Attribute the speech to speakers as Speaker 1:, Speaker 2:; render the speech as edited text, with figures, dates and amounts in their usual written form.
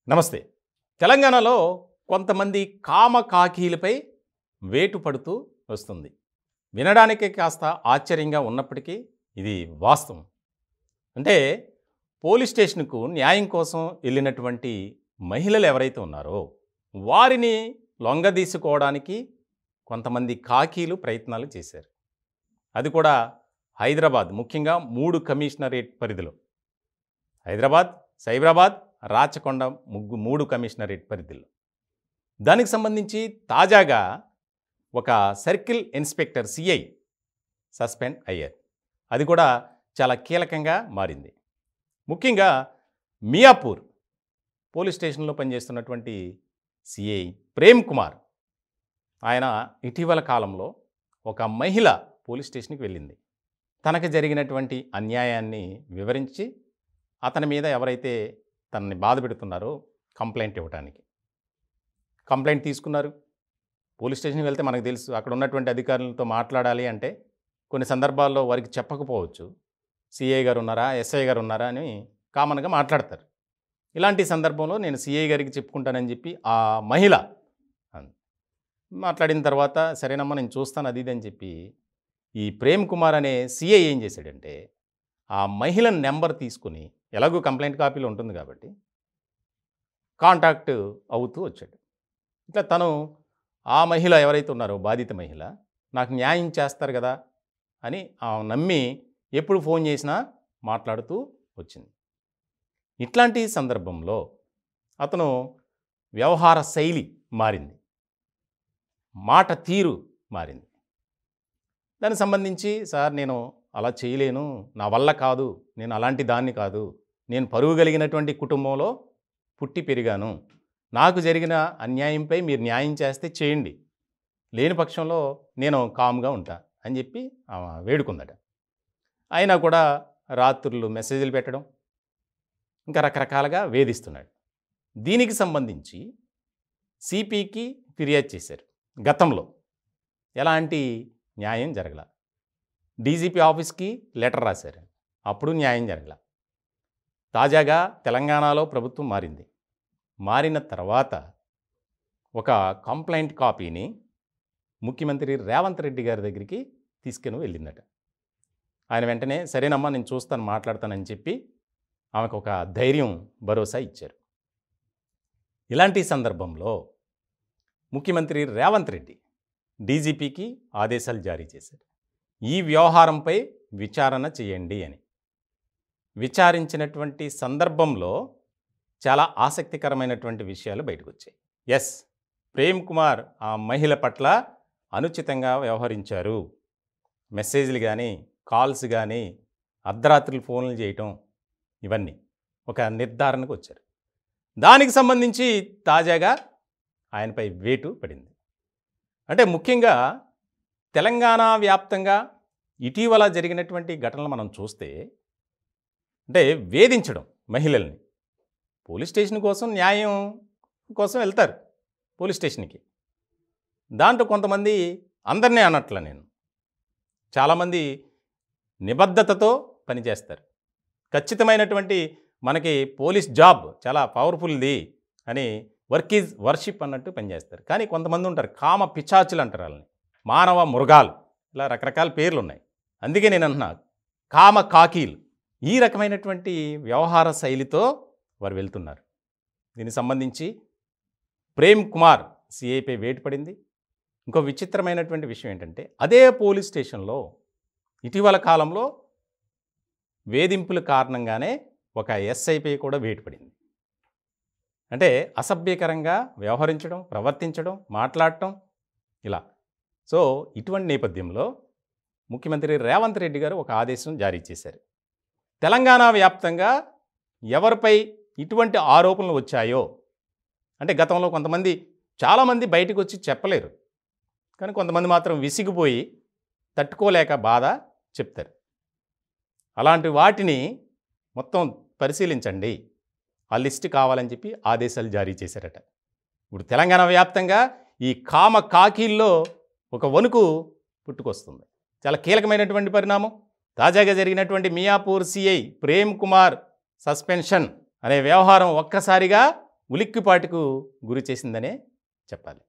Speaker 1: నమస్తే. తెలంగాణలో కొంతమంది కామకాకీలపై వేటు పడుతూ వస్తుంది. వినడానికి కాస్త ఆశ్చర్యంగా ఉన్నప్పటికీ ఇది వాస్తవం. అంటే పోలీస్ స్టేషన్‌కు న్యాయం కోసం వెళ్ళినటువంటి మహిళలు ఎవరైతే ఉన్నారో వారిని లొంగదీసుకోవడానికి కొంతమంది కాకీలు ప్రయత్నాలు చేశారు. అది కూడా హైదరాబాద్, ముఖ్యంగా 3 కమిషనరేట్ పరిధిలో. హైదరాబాద్, సైబరాబాద్, రాచకొండ 3 కమిషనరేట్ పరిధిలో. దానికి సంబంధించి తాజాగా ఒక సర్కిల్ ఇన్స్పెక్టర్ సిఐ సస్పెండ్ అయ్యారు. అది కూడా చాలా కీలకంగా మారింది. ముఖ్యంగా మియాపూర్ పోలీస్ స్టేషన్లో పనిచేస్తున్నటువంటి సిఐ ప్రేమ్ కుమార్, ఆయన ఇటీవల కాలంలో ఒక మహిళ పోలీస్ స్టేషన్కి వెళ్ళింది. తనకు జరిగినటువంటి అన్యాయాన్ని వివరించి అతని మీద ఎవరైతే తనని బాధ పెడుతున్నారో కంప్లైంట్ ఇవ్వడానికి కంప్లైంట్ తీసుకున్నారు. పోలీస్ స్టేషన్కి వెళ్తే మనకు తెలుసు, అక్కడ ఉన్నటువంటి అధికారులతో మాట్లాడాలి అంటే కొన్ని సందర్భాల్లో వారికి చెప్పకపోవచ్చు. సిఐ గారు ఉన్నారా, ఎస్ఐ గారు ఉన్నారా అని కామన్గా మాట్లాడతారు. ఇలాంటి సందర్భంలో నేను సిఐ గారికి చెప్పుకుంటానని చెప్పి ఆ మహిళ మాట్లాడిన తర్వాత సరేనమ్మా నేను చూస్తాను అది ఇది అని చెప్పి ఈ ప్రేమ్ కుమార్ అనే సిఐ ఏం చేశాడంటే ఆ మహిళ నెంబర్ తీసుకుని, ఎలాగో కంప్లైంట్ కాపీలో ఉంటుంది కాబట్టి కాంటాక్ట్ అవుతూ వచ్చాడు. ఇట్లా తను ఆ మహిళ ఎవరైతే ఉన్నారో బాధిత మహిళ నాకు న్యాయం చేస్తారు కదా అని నమ్మి ఎప్పుడు ఫోన్ చేసినా మాట్లాడుతూ వచ్చింది. ఇట్లాంటి సందర్భంలో అతను వ్యవహార శైలి మారింది, మాట తీరు మారింది. దానికి సంబంధించి సార్ నేను అలా చేయలేను, నా వల్ల కాదు, నేను అలాంటి దాన్ని కాదు, నేను పరువు కలిగినటువంటి కుటుంబంలో పుట్టి పెరిగాను, నాకు జరిగిన అన్యాయంపై మీరు న్యాయం చేస్తే చేయండి, లేని పక్షంలో నేను కామ్గా ఉంటా అని చెప్పి వేడుకుందట. అయినా కూడా రాత్రులు మెసేజ్లు పెట్టడం, ఇంకా రకరకాలుగా వేధిస్తున్నాడు. దీనికి సంబంధించి సిపికి ఫిర్యాదు చేశారు. గతంలో ఎలాంటి న్యాయం జరగల. డీజీపీ ఆఫీస్కి లెటర్ రాశారు, అప్పుడు న్యాయం జరగల. తాజాగా తెలంగాణలో ప్రభుత్వం మారింది. మారిన తర్వాత ఒక కంప్లైంట్ కాపీని ముఖ్యమంత్రి రేవంత్ రెడ్డి గారి దగ్గరికి తీసుకుని వెళ్ళిందట. ఆయన వెంటనే సరేనమ్మా నేను చూస్తాను, మాట్లాడతానని చెప్పి ఆమెకు ఒక ధైర్యం, భరోసా ఇచ్చారు. ఇలాంటి సందర్భంలో ముఖ్యమంత్రి రేవంత్ రెడ్డి డీజీపీకి ఆదేశాలు జారీ చేశారు. ఈ వ్యవహారంపై విచారణ చేయండి అని. విచారించినటువంటి సందర్భంలో చాలా ఆసక్తికరమైనటువంటి విషయాలు బయటకు వచ్చాయి. ఎస్, ప్రేమ్ కుమార్ ఆ మహిళ పట్ల అనుచితంగా వ్యవహరించారు. మెసేజ్లు కానీ, కాల్స్ కానీ, అర్ధరాత్రులు ఫోన్లు చేయటం, ఇవన్నీ ఒక నిర్ధారణకు వచ్చారు. దానికి సంబంధించి తాజాగా ఆయనపై వేటు పడింది. అంటే ముఖ్యంగా తెలంగాణ వ్యాప్తంగా ఇటీవల జరిగినటువంటి ఘటనలు మనం చూస్తే, అంటే వేధించడం మహిళల్ని. పోలీస్ స్టేషన్ కోసం, న్యాయం కోసం వెళ్తారు పోలీస్ స్టేషన్కి. దాంట్లో కొంతమంది, అందరినీ అనట్ల నేను, చాలామంది నిబద్ధతతో పనిచేస్తారు. ఖచ్చితమైనటువంటి మనకి పోలీస్ జాబ్ చాలా పవర్ఫుల్ది అని, వర్క్ ఈజ్ వర్షిప్ అన్నట్టు పనిచేస్తారు. కానీ కొంతమంది ఉంటారు, కామ పిచాచులు అంటారు వాళ్ళని, మానవ మృగాలు, ఇలా రకరకాల పేర్లు ఉన్నాయి. అందుకే నేను అంటున్నా కామ కాకీలు. ఈ రకమైనటువంటి వ్యవహార శైలితో వారు వెళ్తున్నారు. దీనికి సంబంధించి ప్రేమ్ కుమార్ సిఐపై వేటు పడింది. ఇంకో విచిత్రమైనటువంటి విషయం ఏంటంటే, అదే పోలీస్ స్టేషన్లో ఇటీవల కాలంలో వేధింపుల కారణంగానే ఒక ఎస్ఐపై కూడా వేటు పడింది. అంటే అసభ్యకరంగా వ్యవహరించడం, ప్రవర్తించడం, మాట్లాడటం ఇలా. సో ఇటువంటి నేపథ్యంలో ముఖ్యమంత్రి రేవంత్ రెడ్డి గారు ఒక ఆదేశం జారీ చేశారు. తెలంగాణ వ్యాప్తంగా ఎవరిపై ఇటువంటి ఆరోపణలు వచ్చాయో, అంటే గతంలో కొంతమంది, చాలామంది బయటకు వచ్చి చెప్పలేరు, కానీ కొంతమంది మాత్రం విసిగిపోయి తట్టుకోలేక బాధ చెప్తారు. అలాంటి వాటిని మొత్తం పరిశీలించండి, ఆ లిస్ట్ కావాలని చెప్పి ఆదేశాలు జారీ చేశారట. ఇప్పుడు తెలంగాణ వ్యాప్తంగా ఈ కామ కాకీల్లో ఒక వణుకు పుట్టుకొస్తుంది. చాలా కీలకమైనటువంటి పరిణామం. తాజాగా జరిగినటువంటి మియాపూర్ సిఐ ప్రేమ్ కుమార్ సస్పెన్షన్ అనే వ్యవహారం ఒక్కసారిగా ఉలిక్కిపాటుకు గురి చేసిందనే చెప్పాలి.